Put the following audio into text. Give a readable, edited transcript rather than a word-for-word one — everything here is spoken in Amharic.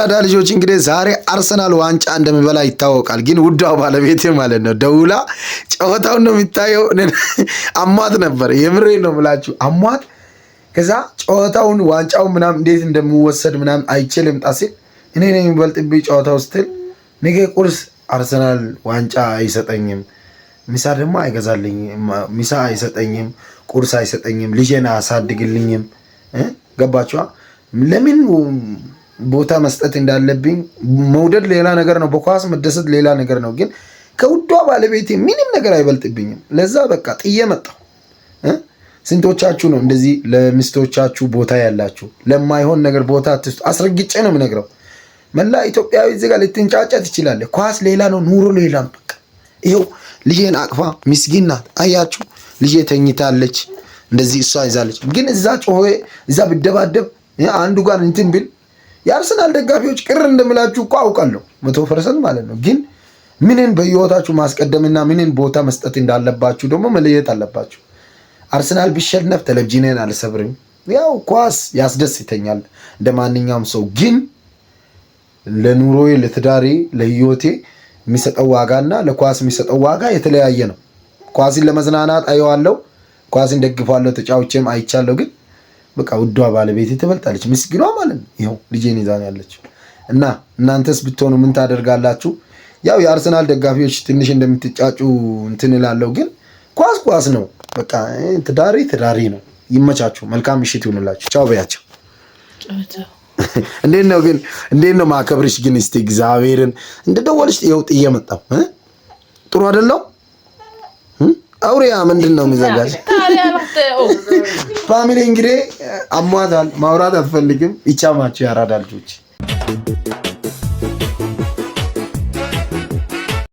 ያራዳ ልጆች እንግዲህ ዛሬ አርሰናል ዋንጫ እንደሚበላ ይታወቃል። ግን ውዷ ባለቤቴ ማለት ነው ደውላ ጨዋታውን ነው የሚታየው አሟት ነበር። የምሬ ነው የምላችሁ አሟት። ከዛ ጨዋታውን ዋንጫውን ምናምን እንዴት እንደሚወሰድ ምናምን አይችልም ጣሲል እኔ ነኝ የሚበልጥብኝ ጨዋታው ስትል ነገ ቁርስ አርሰናል ዋንጫ አይሰጠኝም፣ ሚሳ ደግሞ አይገዛልኝም፣ ሚሳ አይሰጠኝም፣ ቁርስ አይሰጠኝም፣ ልጄን አሳድግልኝም። ገባችኋ? ለምን ቦታ መስጠት እንዳለብኝ መውደድ ሌላ ነገር ነው፣ በኳስ መደሰት ሌላ ነገር ነው። ግን ከውዷ ባለቤቴ ምንም ነገር አይበልጥብኝም። ለዛ በቃ ጥዬ መጣሁ። ስንቶቻችሁ ነው እንደዚህ ለሚስቶቻችሁ ቦታ ያላችሁ? ለማይሆን ነገር ቦታ አትስጡ። አስረግጬ ነው የምነግረው። መላ ኢትዮጵያዊ እዚህ ጋር ልትንጫጫ ትችላለህ። ኳስ ሌላ ነው፣ ኑሮ ሌላ ነው። በቃ ይኸው ልጄን አቅፋ ምስኪን ናት። አያችሁ ልጄ ተኝታለች፣ እንደዚህ እሷ ይዛለች። ግን እዛ ጮኸ እዛ ብደባደብ አንዱ ጋር እንትን ብል የአርሰናል ደጋፊዎች ቅር እንደምላችሁ እኮ አውቃለሁ 100% ማለት ነው። ግን ምንን በህይወታችሁ ማስቀደምና ምንን ቦታ መስጠት እንዳለባችሁ ደግሞ መለየት አለባችሁ። አርሰናል ቢሸነፍ ቴሌቪዥንን አልሰብርም። ያው ኳስ ያስደስተኛል እንደ ማንኛውም ሰው። ግን ለኑሮዬ፣ ለትዳሬ፣ ለህይወቴ የሚሰጠው ዋጋና ለኳስ የሚሰጠው ዋጋ የተለያየ ነው። ኳስን ለመዝናናት አየዋለሁ፣ ኳስን ደግፋለሁ፣ ተጫውቼም አይቻለሁ። ግን በቃ ውዷ ባለቤቴ ትበልጣለች፣ ምስኪኗ ማለት ነው። ይኸው ልጄን ይዛን ያለችው እና እናንተስ ብትሆኑ ምን ታደርጋላችሁ? ያው የአርሰናል ደጋፊዎች ትንሽ እንደምትጫጩ እንትን እላለሁ። ግን ኳስ ኳስ ነው። በቃ ትዳሪ ነው። ይመቻችሁ። መልካም ምሽት ይሁንላችሁ። ቻው በያቸው። እንዴት ነው ግን እንዴት ነው ማከብርሽ? ግን እስቲ እግዚአብሔርን እንደደወልሽ ይኸው ጥዬ መጣሁ። ጥሩ አይደለው? አውሪያ ምንድን ነው የሚዘጋጅ? ፋሚሊ እንግዲህ አሟታል፣ ማውራት አትፈልግም። ይቻማችሁ ያራዳ ልጆች።